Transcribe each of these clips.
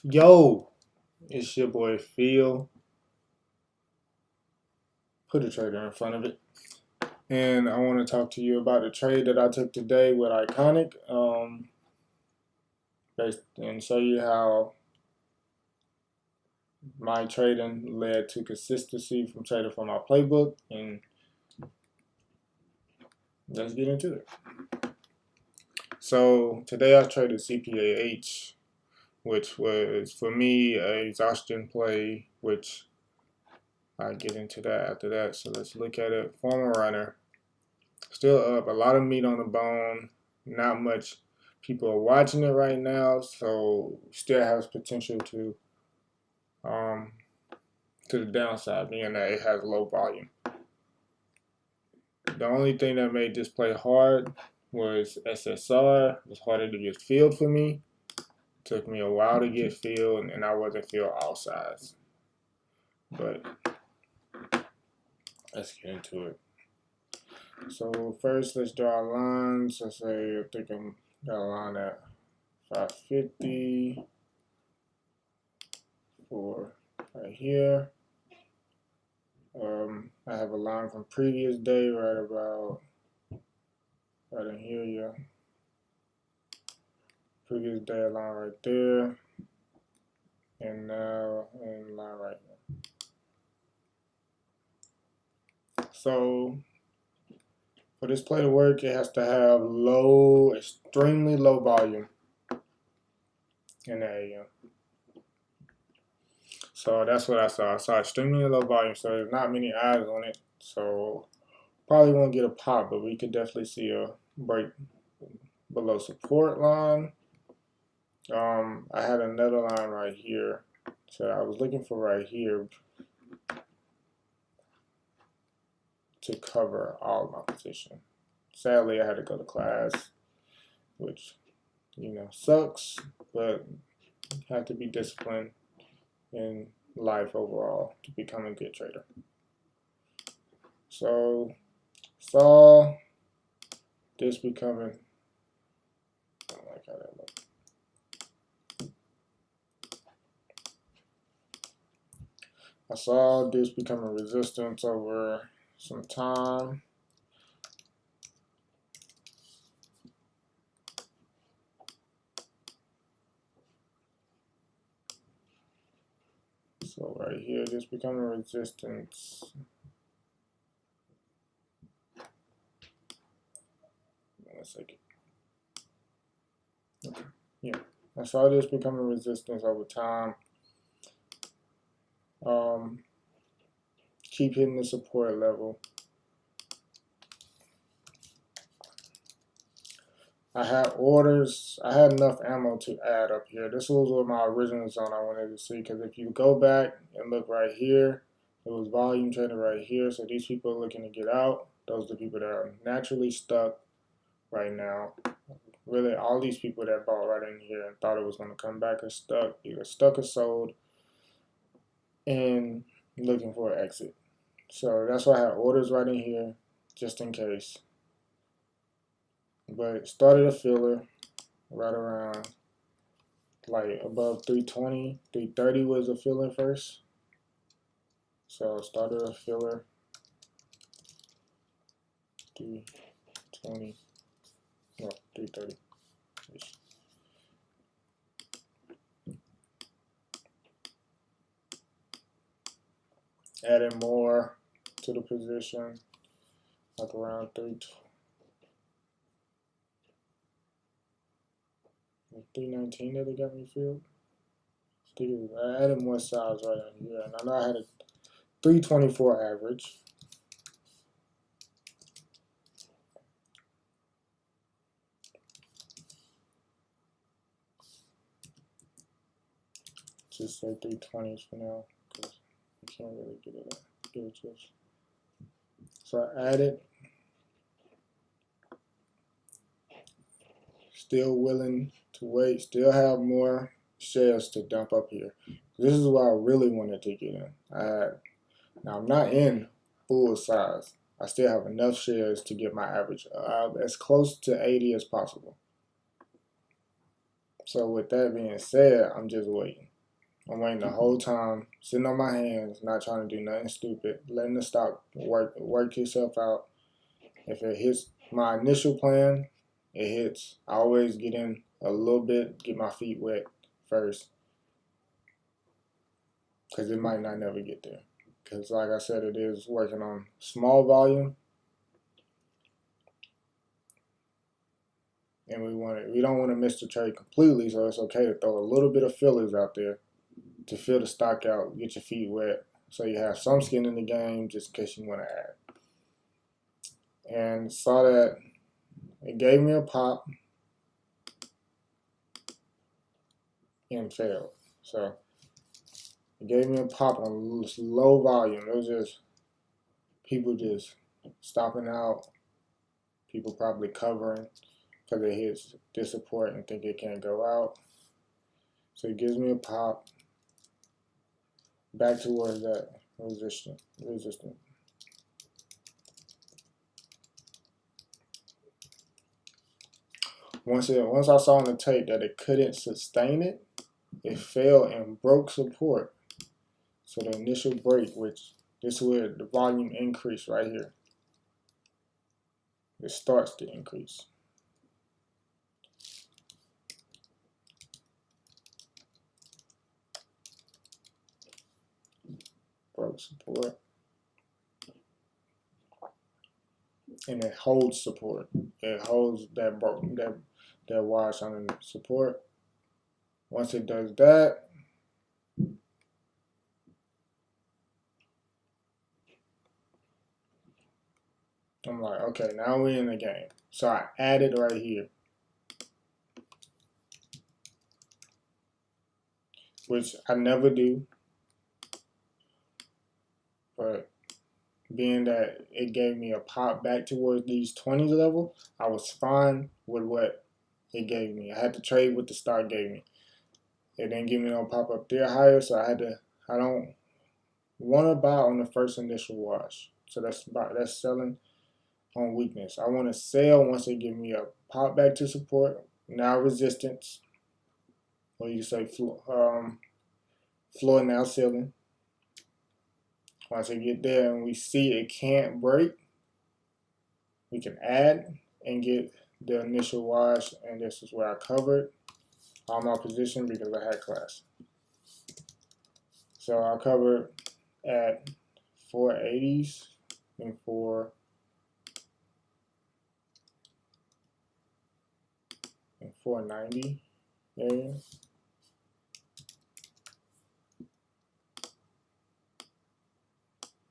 Yo, it's your boy Phil. Put a trader in front of it. And I want to talk to you about the trade that I took today with IKNK. And show you how my trading led to consistency from trading from my playbook. And let's get into it. So today I traded CPAH, which was for me a exhaustion play, which I'll get into that after that. So let's look at it. Former runner. Still up, a lot of meat on the bone, not much people are watching it right now, so still has potential to the downside, being that it has low volume. The only thing that made this play hard was SSR. It was harder to get filled for me. It took me a while to get filled, and I wasn't filled all sides. But let's get into it. So first, let's draw lines. Let's say I think I'm got a line at 550 for right here. I have a line from previous day right in here, yeah. Previous day, a line right there, and now in line right here. So for this play to work, it has to have low, extremely low volume in the AM. So that's what I saw. I saw extremely low volume, so there's not many eyes on it. So probably won't get a pop, but we could definitely see a break below support line. I had another line right here. So I was looking for right here to cover all of my position. Sadly, I had to go to class, which, sucks, but you have to be disciplined in life overall to become a good trader. So saw this becoming, I don't like how that looks. I saw this becoming resistance over some time. So right here, this becoming resistance. One second. Okay. Yeah, I saw this becoming resistance over time. Keep hitting the support level. I had orders. I had enough ammo to add up here. This was what my original zone I wanted to see, because if you go back and look right here, it was volume trading right here. So these people are looking to get out. Those are the people that are naturally stuck right now. Really, all these people that bought right in here and thought it was going to come back are stuck, either stuck or sold, and looking for an exit. So that's why I had orders right in here, just in case. But it started a filler right around like above 320. 330 was a filler first. So it started a filler. 320. No, 330. Added more to the position, like around 319 that it got me filled. I added more size right in here, and I know I had a 324 average. Just say 320s for now, because you can't really get it just. So I added. Still willing to wait, still have more shares to dump up here. This is what I really wanted to get in. Now I'm not in full size. I still have enough shares to get my average as close to 80 as possible. So with that being said, I'm just waiting. I'm waiting the whole time, sitting on my hands, not trying to do nothing stupid, letting the stock work itself out. If it hits my initial plan, it hits. I always get in a little bit, get my feet wet first, because it might not never get there. Because like I said, it is working on small volume, and we don't want to miss the trade completely, so it's okay to throw a little bit of fillers out there to fill the stock out, get your feet wet, so you have some skin in the game just in case you want to add. And saw that it gave me a pop and failed. So it gave me a pop on low volume. It was just people just stopping out, people probably covering because it hits this support and think it can't go out. So it gives me a pop back towards that resistance. Once I saw on the tape that it couldn't sustain it, it fell and broke support. So the initial break, which this is where the volume increase right here, it starts to increase. Broke support. And it holds support. It holds that wash on the support. Once it does that, I'm like, okay, now we're in the game. So I added right here, which I never do, but being that it gave me a pop back towards these 20s level, I was fine with what it gave me. I had to trade what the stock gave me. It didn't give me no pop up there higher, so I don't want to buy on the first initial wash. So that's selling on weakness. I want to sell once they give me a pop back to support, now resistance, or you say floor now ceiling. Once I get there and we see it can't break, we can add and get the initial wash, and this is where I covered all my position because I had class. So I covered at 480s and 490 area.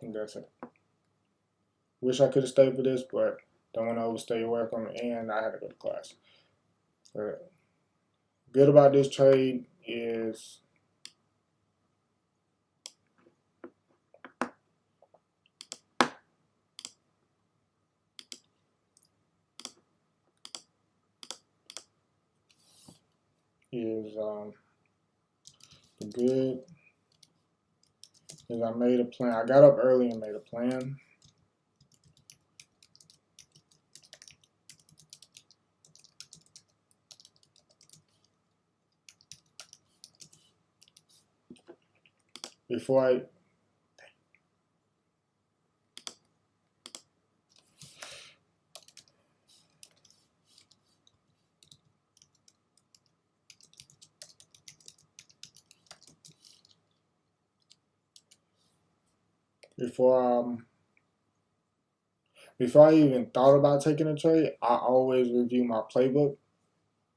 And that's it. Wish I could have stayed for this, but don't want to overstay your welcome, and I had to go to class. But good about this trade is good is I made a plan. I got up early and made a plan. Before I before I even thought about taking a trade, I always review my playbook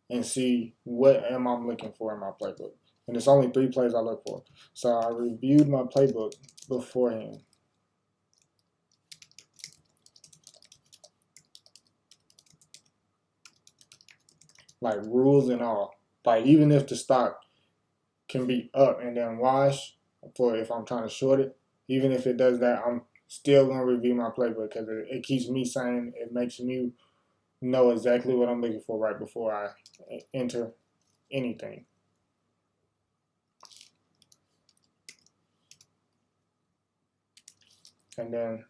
and see what am I looking for in my playbook. And it's only 3 plays I look for. So I reviewed my playbook beforehand. Like rules and all. Like even if the stock can be up and then wash for if I'm trying to short it, even if it does that, I'm still gonna review my playbook because it keeps me sane. It makes me know exactly what I'm looking for right before I enter anything. And then,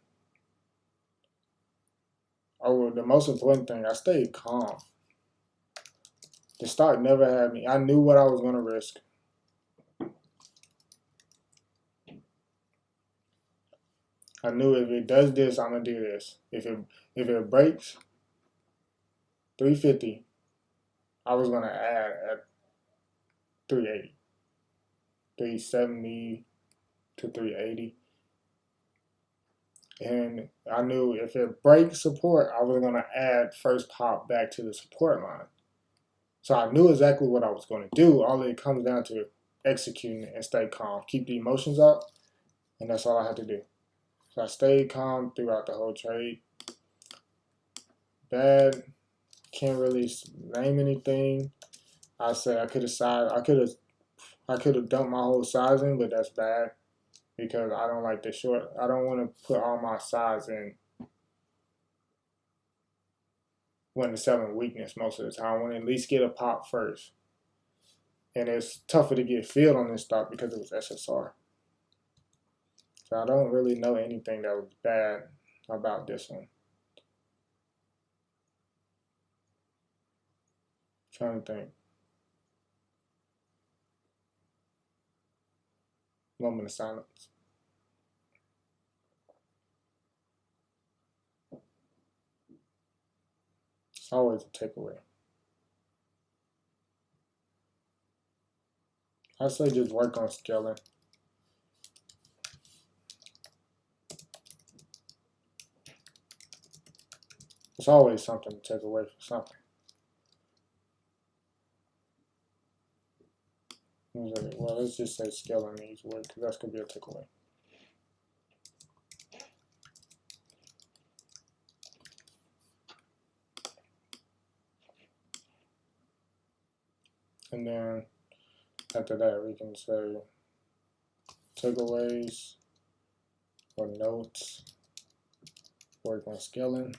the most important thing, I stayed calm. The stock never had me. I knew what I was going to risk. I knew if it does this, I'm gonna do this. If it breaks 350, I was gonna add at 380, 370 to 380. And I knew if it breaks support, I was gonna add first pop back to the support line. So I knew exactly what I was gonna do. All it comes down to executing and stay calm. Keep the emotions out, and that's all I had to do. So I stayed calm throughout the whole trade. Bad, can't really name anything. I said I could have dumped my whole size in, but that's bad because I don't like the short. I don't want to put all my size in when it's selling weakness most of the time. I want to at least get a pop first. And it's tougher to get filled on this stock because it was SSR. So I don't really know anything that was bad about this one. Trying to think. Moment of silence. It's always a takeaway. I say just work on scaling. It's always something to take away from something. Well, let's just say scaling needs work because that's going to be a takeaway. And then after that, we can say takeaways or notes, work on scaling,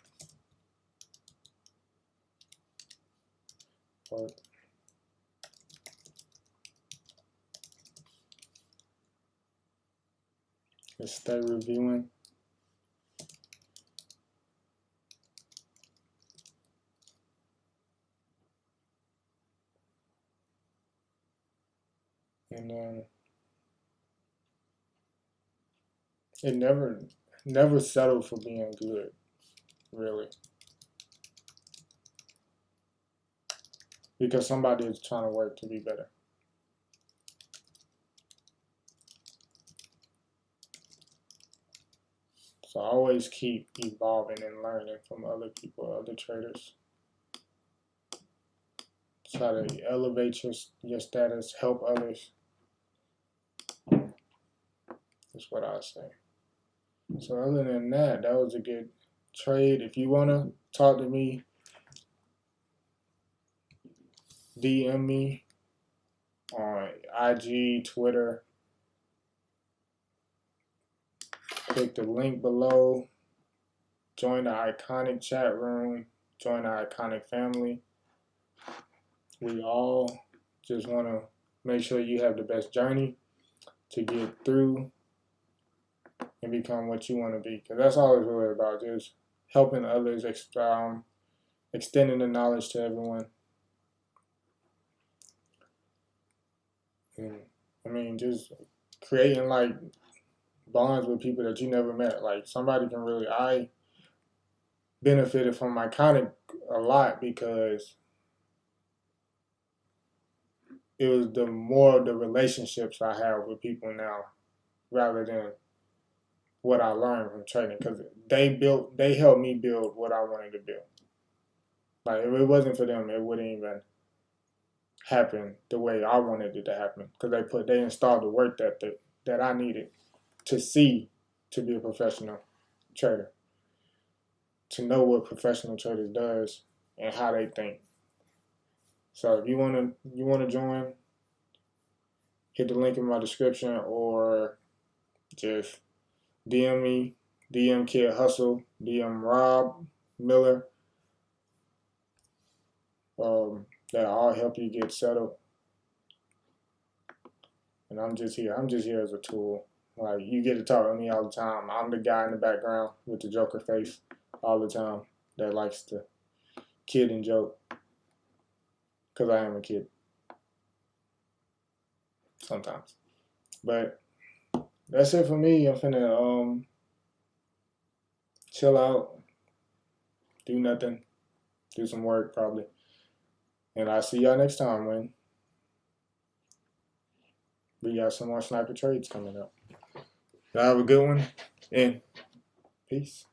work. Just stay reviewing. And then it never settled for being good, really. Because somebody is trying to work to be better. So always keep evolving and learning from other people, other traders. Try to elevate your status, help others. That's what I say. So other than that, that was a good trade. If you want to talk to me, DM me on IG, Twitter. Click the link below. Join the IKNK chat room. Join the IKNK family. We all just want to make sure you have the best journey to get through and become what you want to be. Because that's all it's really about, just helping others, extending the knowledge to everyone. And I mean, just creating like bonds with people that you never met. Like somebody can really, I benefited from IKNK a lot because it was the more of the relationships I have with people now rather than what I learned from trading, because they helped me build what I wanted to build. Like if it wasn't for them, it wouldn't even happen the way I wanted it to happen, because they installed the work that I needed to see to be a professional trader, to know what professional traders does and how they think. So if you wanna join, hit the link in my description or just DM me, DM Kid Hustle, DM Rob Miller. That all help you get settled. And I'm just here. I'm just here as a tool. Like you get to talk to me all the time. I'm the guy in the background with the Joker face all the time that likes to kid and joke. Because I am a kid. Sometimes. But that's it for me. I'm finna chill out, do nothing, do some work probably. And I'll see y'all next time when we got some more sniper trades coming up. Y'all have a good one, and peace.